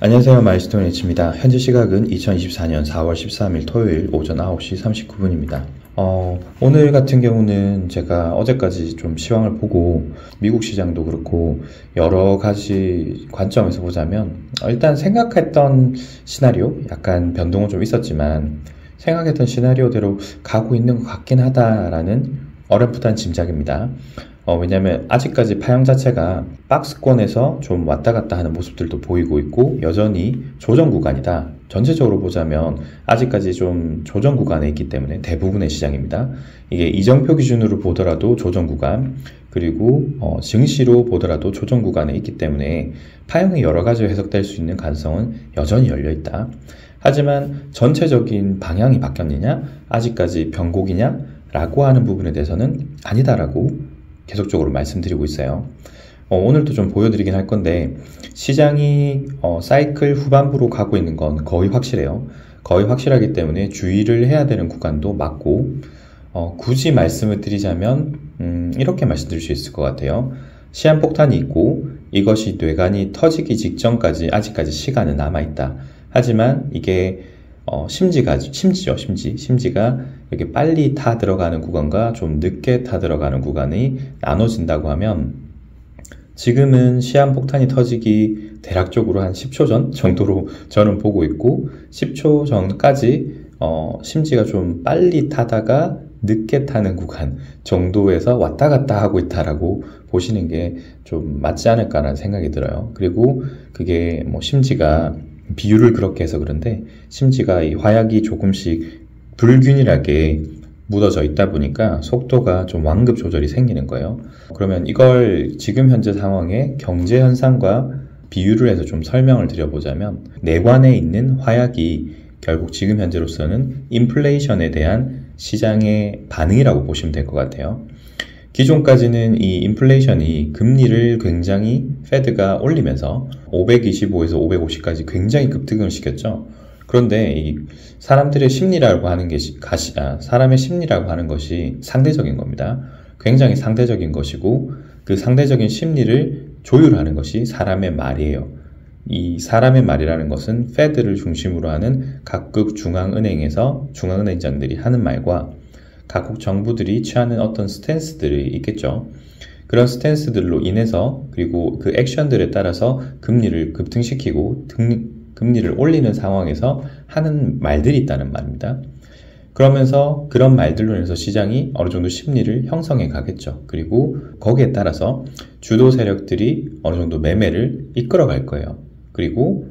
안녕하세요. 마일스톤 H입니다. 현재 시각은 2024년 4월 13일 토요일 오전 9시 39분입니다. 오늘 같은 경우는 제가 어제까지 좀 시황을 보고 미국 시장도 그렇고 여러 가지 관점에서 보자면 일단 생각했던 시나리오, 약간 변동은 좀 있었지만 생각했던 시나리오대로 가고 있는 것 같긴 하다라는 어렴풋한 짐작입니다. 왜냐면 아직까지 파형 자체가 박스권에서 좀 왔다 갔다 하는 모습들도 보이고 있고 여전히 조정 구간이다. 전체적으로 보자면 아직까지 좀 조정 구간에 있기 때문에 대부분의 시장입니다. 이게 이정표 기준으로 보더라도 조정 구간, 그리고 증시로 보더라도 조정 구간에 있기 때문에 파형이 여러 가지로 해석될 수 있는 가능성은 여전히 열려 있다. 하지만 전체적인 방향이 바뀌었느냐, 아직까지 변곡이냐 라고 하는 부분에 대해서는 아니다라고 계속적으로 말씀드리고 있어요. 오늘도 좀 보여드리긴 할 건데 시장이 사이클 후반부로 가고 있는 건 거의 확실해요. 거의 확실하기 때문에 주의를 해야 되는 구간도 맞고 굳이 말씀을 드리자면 이렇게 말씀드릴 수 있을 것 같아요. 시한폭탄이 있고 이것이 뇌관이 터지기 직전까지 아직까지 시간은 남아있다. 하지만 이게 심지가 이렇게 빨리 타 들어가는 구간과 좀 늦게 타 들어가는 구간이 나눠진다고 하면 지금은 시한폭탄이 터지기 대략적으로 한 10초 전 정도로 저는 보고 있고 10초 전까지 심지가 좀 빨리 타다가 늦게 타는 구간 정도에서 왔다 갔다 하고 있다라고 보시는 게 좀 맞지 않을까라는 생각이 들어요. 그리고 그게 심지가 비율을 그렇게 해서 그런데 심지가 이 화약이 조금씩 불균일하게 묻어져 있다 보니까 속도가 좀 완급 조절이 생기는 거예요. 그러면 이걸 지금 현재 상황의 경제 현상과 비유를 해서 좀 설명을 드려보자면 내관에 있는 화약이 결국 지금 현재로서는 인플레이션에 대한 시장의 반응이라고 보시면 될 것 같아요. 기존까지는 이 인플레이션이 금리를 굉장히 페드가 올리면서 525에서 550까지 굉장히 급등을 시켰죠. 그런데 이 사람들의 심리라고 하는 게 사람의 심리라고 하는 것이 상대적인 겁니다. 굉장히 상대적인 것이고 그 상대적인 심리를 조율하는 것이 사람의 말이에요. 이 사람의 말이라는 것은 페드를 중심으로 하는 각국 중앙은행에서 중앙은행장들이 하는 말과 각국 정부들이 취하는 어떤 스탠스들이 있겠죠. 그런 스탠스들로 인해서 그리고 그 액션들에 따라서 금리를 급등시키고 금리를 올리는 상황에서 하는 말들이 있다는 말입니다. 그러면서 그런 말들로 인해서 시장이 어느 정도 심리를 형성해 가겠죠. 그리고 거기에 따라서 주도 세력들이 어느 정도 매매를 이끌어 갈 거예요. 그리고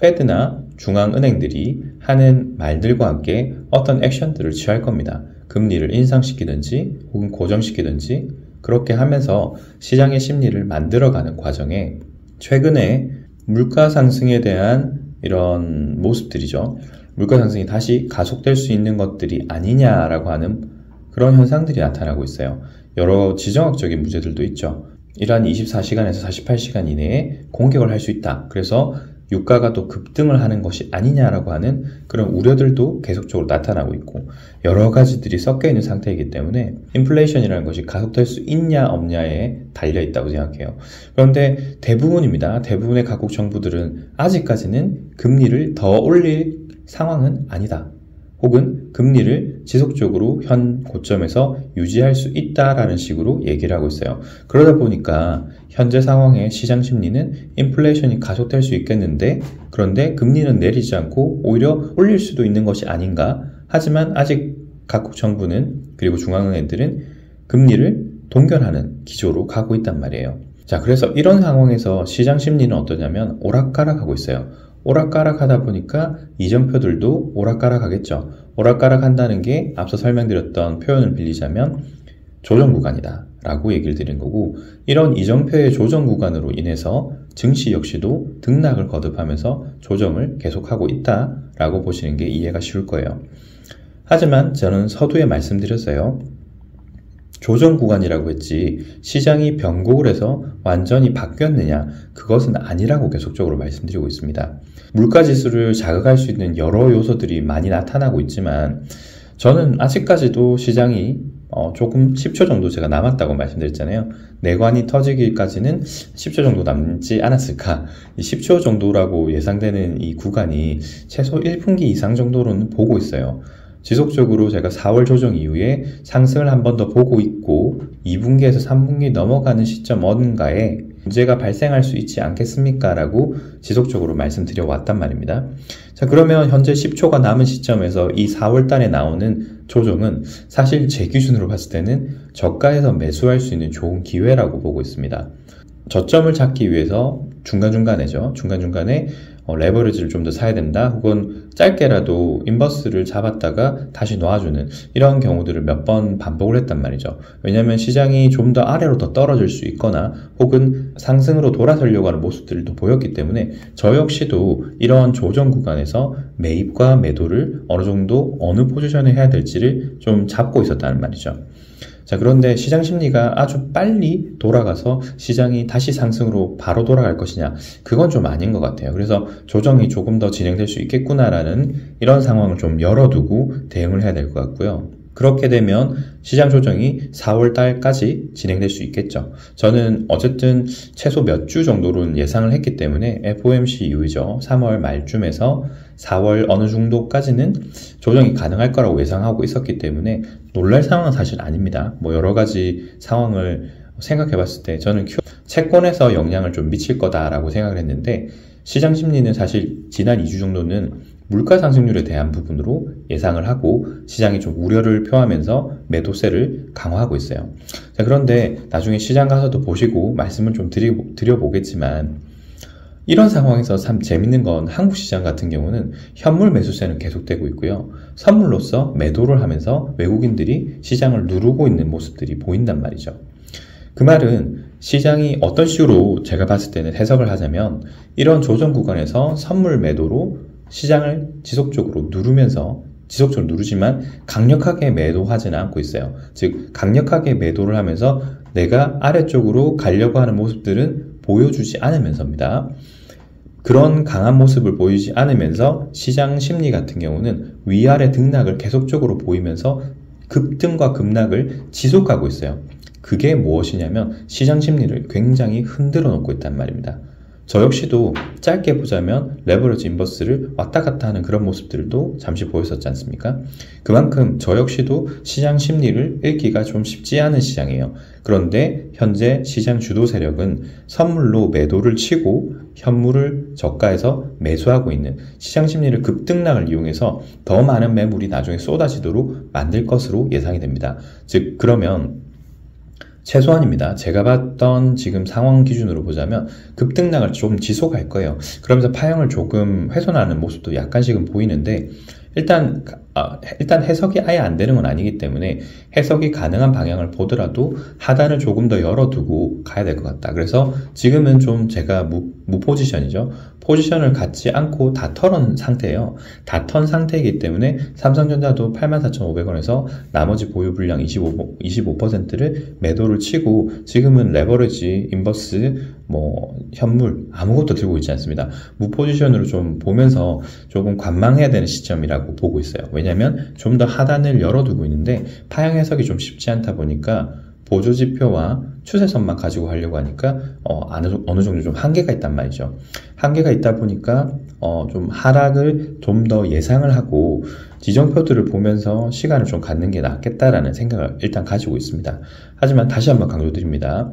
페드나 중앙은행들이 하는 말들과 함께 어떤 액션들을 취할 겁니다. 금리를 인상시키든지 혹은 고정시키든지 그렇게 하면서 시장의 심리를 만들어가는 과정에 최근에 물가 상승에 대한 이런 모습들이죠. 물가 상승이 다시 가속될 수 있는 것들이 아니냐라고 하는 그런 현상들이 나타나고 있어요. 여러 지정학적인 문제들도 있죠. 이러한 24시간에서 48시간 이내에 공격을 할 수 있다. 그래서 유가가 또 급등을 하는 것이 아니냐라고 하는 그런 우려들도 계속적으로 나타나고 있고 여러 가지들이 섞여 있는 상태이기 때문에 인플레이션이라는 것이 가속될 수 있냐 없냐에 달려 있다고 생각해요. 그런데 대부분의 각국 정부들은 아직까지는 금리를 더 올릴 상황은 아니다. 혹은 금리를 지속적으로 현 고점에서 유지할 수 있다라는 식으로 얘기를 하고 있어요. 그러다 보니까 현재 상황의 시장 심리는 인플레이션이 가속될 수 있겠는데 그런데 금리는 내리지 않고 오히려 올릴 수도 있는 것이 아닌가. 하지만 아직 각국 정부는 그리고 중앙은행들은 금리를 동결하는 기조로 가고 있단 말이에요. 자, 그래서 이런 상황에서 시장 심리는 어떠냐면 오락가락하고 있어요. 오락가락 하다 보니까 이정표들도 오락가락 하겠죠. 오락가락 한다는 게 앞서 설명드렸던 표현을 빌리자면 조정 구간이다 라고 얘기를 드린 거고 이런 이정표의 조정 구간으로 인해서 증시 역시도 등락을 거듭하면서 조정을 계속하고 있다 라고 보시는 게 이해가 쉬울 거예요. 하지만 저는 서두에 말씀드렸어요. 조정 구간이라고 했지 시장이 변곡을 해서 완전히 바뀌었느냐 그것은 아니라고 계속적으로 말씀드리고 있습니다. 물가지수를 자극할 수 있는 여러 요소들이 많이 나타나고 있지만 저는 아직까지도 시장이 조금 10초 정도 제가 남았다고 말씀드렸잖아요. 내관이 터지기까지는 10초 정도 남지 않았을까. 이 10초 정도라고 예상되는 이 구간이 최소 1분기 이상 정도로는 보고 있어요. 지속적으로 제가 4월 조정 이후에 상승을 한 번 더 보고 있고 2분기에서 3분기 넘어가는 시점 어딘가에 문제가 발생할 수 있지 않겠습니까? 라고 지속적으로 말씀드려 왔단 말입니다. 자, 그러면 현재 10초가 남은 시점에서 이 4월 달에 나오는 조정은 사실 제 기준으로 봤을 때는 저가에서 매수할 수 있는 좋은 기회라고 보고 있습니다. 저점을 잡기 위해서 중간중간에 레버리지를 좀 더 사야 된다, 혹은 짧게라도 인버스를 잡았다가 다시 놓아주는 이런 경우들을 몇 번 반복을 했단 말이죠. 왜냐하면 시장이 좀 더 아래로 더 떨어질 수 있거나 혹은 상승으로 돌아서려고 하는 모습들을 또 보였기 때문에 저 역시도 이런 조정 구간에서 매입과 매도를 어느 정도 어느 포지션에 해야 될지를 좀 잡고 있었다는 말이죠. 자, 그런데 시장 심리가 아주 빨리 돌아가서 시장이 다시 상승으로 바로 돌아갈 것이냐, 그건 좀 아닌 것 같아요. 그래서 조정이 조금 더 진행될 수 있겠구나라는 이런 상황을 좀 열어두고 대응을 해야 될 것 같고요. 그렇게 되면 시장 조정이 4월 달까지 진행될 수 있겠죠. 저는 어쨌든 최소 몇 주 정도로는 예상을 했기 때문에 FOMC 이후죠. 3월 말쯤에서 4월 어느 정도까지는 조정이 가능할 거라고 예상하고 있었기 때문에 놀랄 상황은 사실 아닙니다. 여러 가지 상황을 생각해 봤을 때 저는 채권에서 영향을 좀 미칠 거다라고 생각을 했는데, 시장 심리는 사실 지난 2주 정도는 물가 상승률에 대한 부분으로 예상을 하고 시장이 좀 우려를 표하면서 매도세를 강화하고 있어요. 자, 그런데 나중에 시장 가서도 보시고 말씀을 좀 드려보겠지만, 이런 상황에서 참 재밌는 건 한국 시장 같은 경우는 현물 매수세는 계속되고 있고요. 선물로서 매도를 하면서 외국인들이 시장을 누르고 있는 모습들이 보인단 말이죠. 그 말은 시장이 어떤 식으로 제가 봤을 때는 해석을 하자면, 이런 조정 구간에서 선물 매도로 시장을 지속적으로 누르지만 강력하게 매도하지는 않고 있어요. 즉, 강력하게 매도를 하면서 내가 아래쪽으로 가려고 하는 모습들은 보여주지 않으면서입니다. 그런 강한 모습을 보이지 않으면서 시장 심리 같은 경우는 위아래 등락을 계속적으로 보이면서 급등과 급락을 지속하고 있어요. 그게 무엇이냐면 시장 심리를 굉장히 흔들어 놓고 있단 말입니다. 저 역시도 짧게 보자면 레버리지 인버스를 왔다 갔다 하는 그런 모습들도 잠시 보였었지 않습니까? 그만큼 저 역시도 시장 심리를 읽기가 좀 쉽지 않은 시장이에요. 그런데 현재 시장 주도 세력은 선물로 매도를 치고 현물을 저가에서 매수하고 있는, 시장 심리를 급등락을 이용해서 더 많은 매물이 나중에 쏟아지도록 만들 것으로 예상이 됩니다. 즉, 그러면 최소한입니다. 제가 봤던 지금 상황 기준으로 보자면 급등락을 좀 지속할 거예요. 그러면서 파형을 조금 훼손하는 모습도 약간씩은 보이는데, 일단 해석이 아예 안 되는 건 아니기 때문에 해석이 가능한 방향을 보더라도 하단을 조금 더 열어두고 가야 될 것 같다. 그래서 지금은 좀 제가 무포지션이죠. 포지션을 갖지 않고 다 털은 상태예요. 다 턴 상태이기 때문에 삼성전자도 84,500원에서 나머지 보유 분량 25%를 매도를 치고, 지금은 레버리지, 인버스, 현물 아무것도 들고 있지 않습니다. 무포지션으로 좀 보면서 조금 관망해야 되는 시점이라고 보고 있어요. 왜냐하면 좀 더 하단을 열어두고 있는데 파형 해석이 좀 쉽지 않다 보니까 보조지표와 추세선만 가지고 하려고 하니까 어느 정도 좀 한계가 있단 말이죠. 한계가 있다 보니까 좀 하락을 좀 더 예상을 하고 지정표들을 보면서 시간을 좀 갖는 게 낫겠다라는 생각을 일단 가지고 있습니다. 하지만 다시 한번 강조드립니다.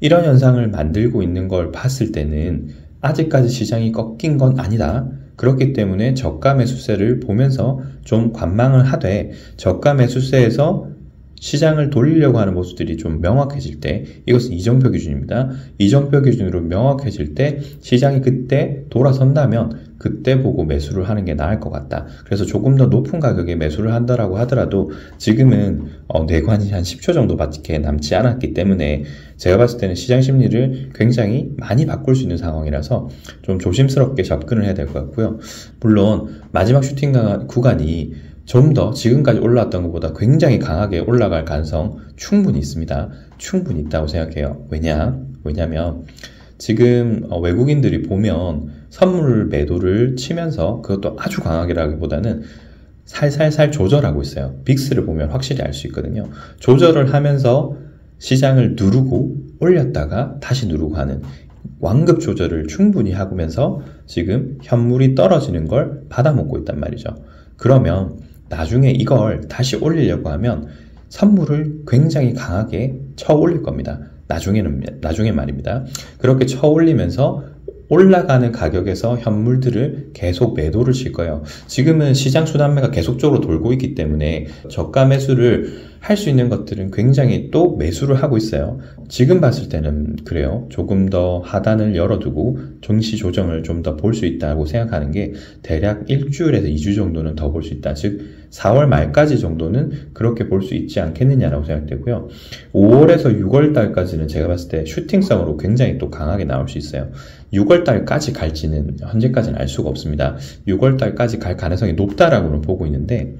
이런 현상을 만들고 있는 걸 봤을 때는 아직까지 시장이 꺾인 건 아니다. 그렇기 때문에 저가 매수세를 보면서 좀 관망을 하되, 저가 매수세에서 시장을 돌리려고 하는 모습들이 좀 명확해질 때, 이것은 이정표 기준입니다. 이정표 기준으로 명확해질 때 시장이 그때 돌아선다면 그때 보고 매수를 하는 게 나을 것 같다. 그래서 조금 더 높은 가격에 매수를 한다라고 하더라도 지금은 내관이 한 10초 정도밖에 남지 않았기 때문에 제가 봤을 때는 시장 심리를 굉장히 많이 바꿀 수 있는 상황이라서 좀 조심스럽게 접근을 해야 될 것 같고요. 물론 마지막 슈팅 구간이 좀 더 지금까지 올라왔던 것보다 굉장히 강하게 올라갈 가능성 충분히 있습니다. 충분히 있다고 생각해요. 왜냐면 지금 외국인들이 보면 선물 매도를 치면서, 그것도 아주 강하게라기보다는 살살살 조절하고 있어요. 빅스를 보면 확실히 알 수 있거든요. 조절을 하면서 시장을 누르고 올렸다가 다시 누르고 하는 완급 조절을 충분히 하면서 지금 현물이 떨어지는 걸 받아먹고 있단 말이죠. 그러면 나중에 이걸 다시 올리려고 하면 선물을 굉장히 강하게 쳐 올릴 겁니다. 나중에 말입니다. 그렇게 쳐 올리면서 올라가는 가격에서 현물들을 계속 매도를 칠 거예요. 지금은 시장 순환매가 계속적으로 돌고 있기 때문에 저가 매수를 할 수 있는 것들은 굉장히 또 매수를 하고 있어요. 지금 봤을 때는 그래요. 조금 더 하단을 열어두고 증시 조정을 좀 더 볼 수 있다고 생각하는 게 대략 일주일에서 2주 정도는 더 볼 수 있다. 즉 4월 말까지 정도는 그렇게 볼 수 있지 않겠느냐라고 생각되고요. 5월에서 6월 달까지는 제가 봤을 때 슈팅성으로 굉장히 또 강하게 나올 수 있어요. 6월 달까지 갈지는 현재까지는 알 수가 없습니다. 6월 달까지 갈 가능성이 높다라고는 보고 있는데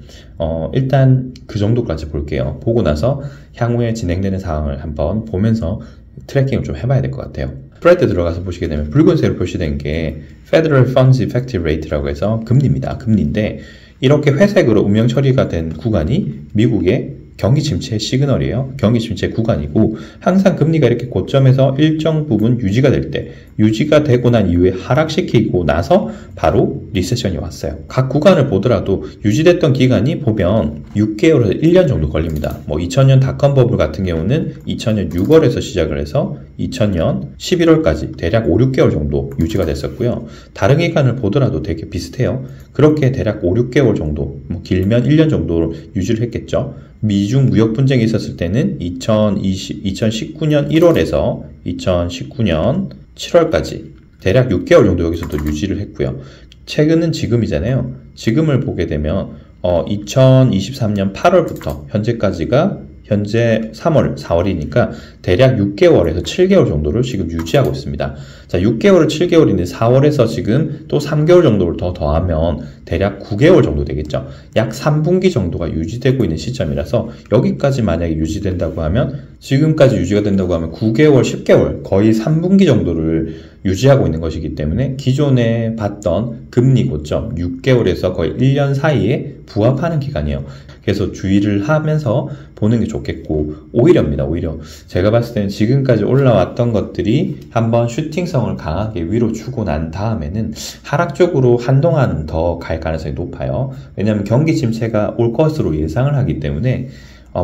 일단 그 정도까지 볼게요. 보고 나서 향후에 진행되는 상황을 한번 보면서 트래킹을 좀 해봐야 될 것 같아요. 스프레드 들어가서 보시게 되면 붉은색으로 표시된 게 Federal Funds Effective Rate라고 해서 금리입니다. 금리인데 이렇게 회색으로 음영 처리가 된 구간이 미국의 경기 침체 시그널이에요. 경기 침체 구간이고 항상 금리가 이렇게 고점에서 일정 부분 유지가 될 때 유지가 되고 난 이후에 하락시키고 나서 바로 리세션이 왔어요. 각 구간을 보더라도 유지됐던 기간이 보면 6개월에서 1년 정도 걸립니다. 2000년 닷컴 버블 같은 경우는 2000년 6월에서 시작을 해서 2000년 11월까지 대략 5, 6개월 정도 유지가 됐었고요. 다른 기간을 보더라도 되게 비슷해요. 그렇게 대략 5, 6개월 정도, 길면 1년 정도로 유지를 했겠죠. 미중 무역 분쟁이 있었을 때는 2019년 1월에서 2019년 7월까지 대략 6개월 정도 여기서도 유지를 했고요. 최근은 지금이잖아요. 지금을 보게 되면 2023년 8월부터 현재까지가 현재 3월, 4월이니까 대략 6개월에서 7개월 정도를 지금 유지하고 있습니다. 자, 6개월을 7개월인데 4월에서 지금 또 3개월 정도를 더 더하면 대략 9개월 정도 되겠죠. 약 3분기 정도가 유지되고 있는 시점이라서 여기까지 만약에 유지된다고 하면 지금까지 유지가 된다고 하면 9개월, 10개월 거의 3분기 정도를 유지하고 있는 것이기 때문에 기존에 봤던 금리 고점 6개월에서 거의 1년 사이에 부합하는 기간이에요. 그래서 주의를 하면서 보는 게 좋겠고 오히려입니다. 오히려 제가 봤을 때는 지금까지 올라왔던 것들이 한번 슈팅성을 강하게 위로 주고 난 다음에는 하락 쪽으로 한동안은 더 갈 가능성이 높아요. 왜냐하면 경기 침체가 올 것으로 예상을 하기 때문에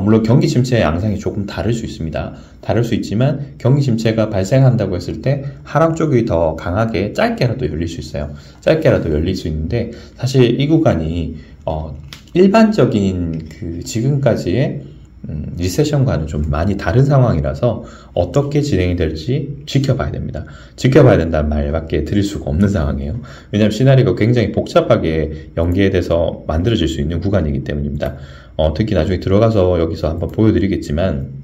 물론 경기 침체의 양상이 조금 다를 수 있습니다. 다를 수 있지만 경기 침체가 발생한다고 했을 때 하락 쪽이 더 강하게 짧게라도 열릴 수 있어요. 짧게라도 열릴 수 있는데 사실 이 구간이 일반적인 그 지금까지의 리세션과는 좀 많이 다른 상황이라서 어떻게 진행이 될지 지켜봐야 됩니다. 지켜봐야 된다는 말밖에 드릴 수가 없는 상황이에요. 왜냐하면 시나리오가 굉장히 복잡하게 연계돼서 만들어질 수 있는 구간이기 때문입니다. 특히 나중에 들어가서 여기서 한번 보여드리겠지만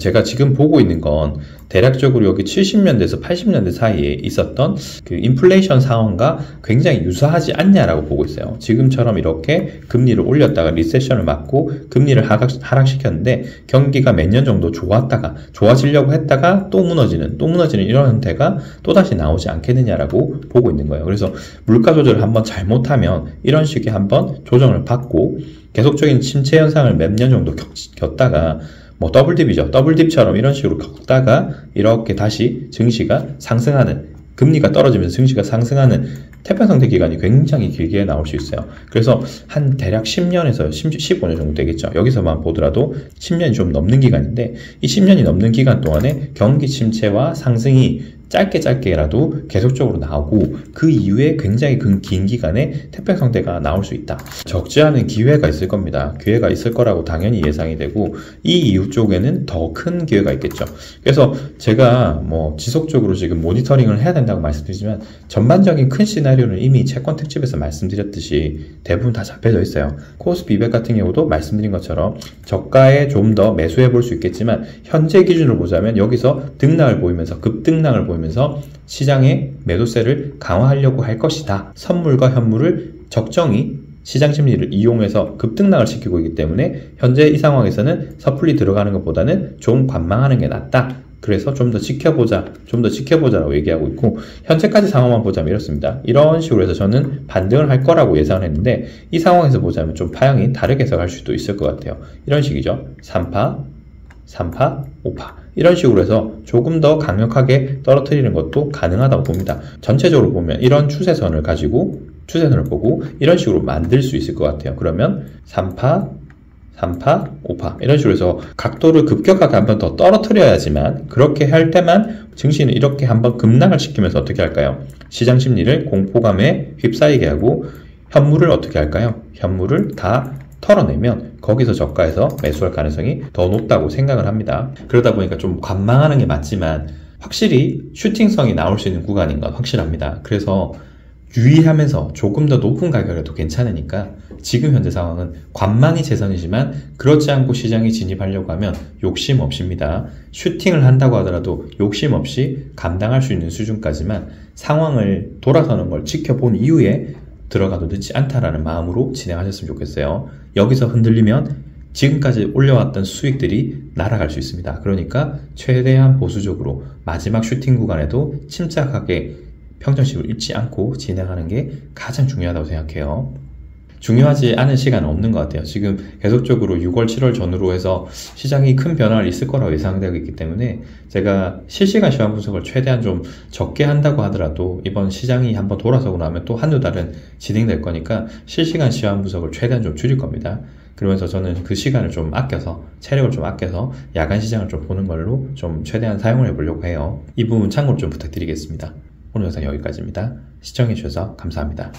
제가 지금 보고 있는 건 대략적으로 여기 70년대에서 80년대 사이에 있었던 그 인플레이션 상황과 굉장히 유사하지 않냐라고 보고 있어요. 지금처럼 이렇게 금리를 올렸다가 리세션을 맞고 금리를 하락시켰는데 경기가 몇 년 정도 좋아지려고 했다가 또 무너지는 이런 형태가 또다시 나오지 않겠느냐라고 보고 있는 거예요. 그래서 물가 조절을 한번 잘못하면 이런 식의 한번 조정을 받고 계속적인 침체 현상을 몇 년 정도 겪다가 더블딥이죠. 더블딥처럼 이런 식으로 겪다가 이렇게 다시 증시가 상승하는, 금리가 떨어지면서 증시가 상승하는 태평성대 기간이 굉장히 길게 나올 수 있어요. 그래서 한 대략 10년에서 15년 정도 되겠죠. 여기서만 보더라도 10년이 좀 넘는 기간인데 이 10년이 넘는 기간 동안에 경기 침체와 상승이 짧게라도 계속적으로 나오고 그 이후에 굉장히 긴 기간에 태평성대가 나올 수 있다. 적지 않은 기회가 있을 겁니다. 기회가 있을 거라고 당연히 예상이 되고 이 이후 쪽에는 더 큰 기회가 있겠죠. 그래서 제가 지속적으로 지금 모니터링을 해야 된다고 말씀드리지만 전반적인 큰 시나리오는 이미 채권 특집에서 말씀드렸듯이 대부분 다 잡혀져 있어요. 코스피 200 같은 경우도 말씀드린 것처럼 저가에 좀 더 매수해 볼 수 있겠지만 현재 기준으로 보자면 여기서 등락을 보이면서 급등락을 보이면서 시장의 매도세를 강화하려고 할 것이다. 선물과 현물을 적정히 시장 심리를 이용해서 급등락을 시키고 있기 때문에 현재 이 상황에서는 섣불리 들어가는 것보다는 좀 관망하는 게 낫다. 그래서 좀 더 지켜보자라고 얘기하고 있고, 현재까지 상황만 보자면 이렇습니다. 이런 식으로 해서 저는 반등을 할 거라고 예상을 했는데, 이 상황에서 보자면 좀 파형이 다르게 해석할 수도 있을 것 같아요. 이런 식이죠. 3파, 5파. 이런 식으로 해서 조금 더 강력하게 떨어뜨리는 것도 가능하다고 봅니다. 전체적으로 보면 이런 추세선을 보고 이런 식으로 만들 수 있을 것 같아요. 그러면 3파, 5파 이런 식으로 해서 각도를 급격하게 한번 더 떨어뜨려야지만, 그렇게 할 때만 증시는 이렇게 한번 급락을 시키면서 어떻게 할까요? 시장 심리를 공포감에 휩싸이게 하고 현물을 어떻게 할까요? 현물을 다 털어내면 거기서 저가에서 매수할 가능성이 더 높다고 생각을 합니다. 그러다 보니까 좀 관망하는 게 맞지만 확실히 슈팅성이 나올 수 있는 구간인 건 확실합니다. 그래서 유의하면서 조금 더 높은 가격에도 괜찮으니까 지금 현재 상황은 관망이 최선이지만, 그렇지 않고 시장에 진입하려고 하면 욕심 없입니다. 슈팅을 한다고 하더라도 욕심 없이 감당할 수 있는 수준까지만 상황을 돌아서는 걸 지켜본 이후에 들어가도 늦지 않다라는 마음으로 진행하셨으면 좋겠어요. 여기서 흔들리면 지금까지 올려왔던 수익들이 날아갈 수 있습니다. 그러니까 최대한 보수적으로 마지막 슈팅 구간에도 침착하게 평정심을 잃지 않고 진행하는 게 가장 중요하다고 생각해요. 중요하지 않은 시간은 없는 것 같아요. 지금 계속적으로 6월, 7월 전후로 해서 시장이 큰 변화를 있을 거라고 예상되고 있기 때문에, 제가 실시간 시황 분석을 최대한 좀 적게 한다고 하더라도 이번 시장이 한번 돌아서고 나면 또 한두 달은 진행될 거니까 실시간 시황 분석을 최대한 좀 줄일 겁니다. 그러면서 저는 그 시간을 좀 아껴서, 체력을 좀 아껴서 야간 시장을 좀 보는 걸로 좀 최대한 사용을 해보려고 해요. 이 부분 참고를 좀 부탁드리겠습니다. 오늘 영상 여기까지입니다. 시청해주셔서 감사합니다.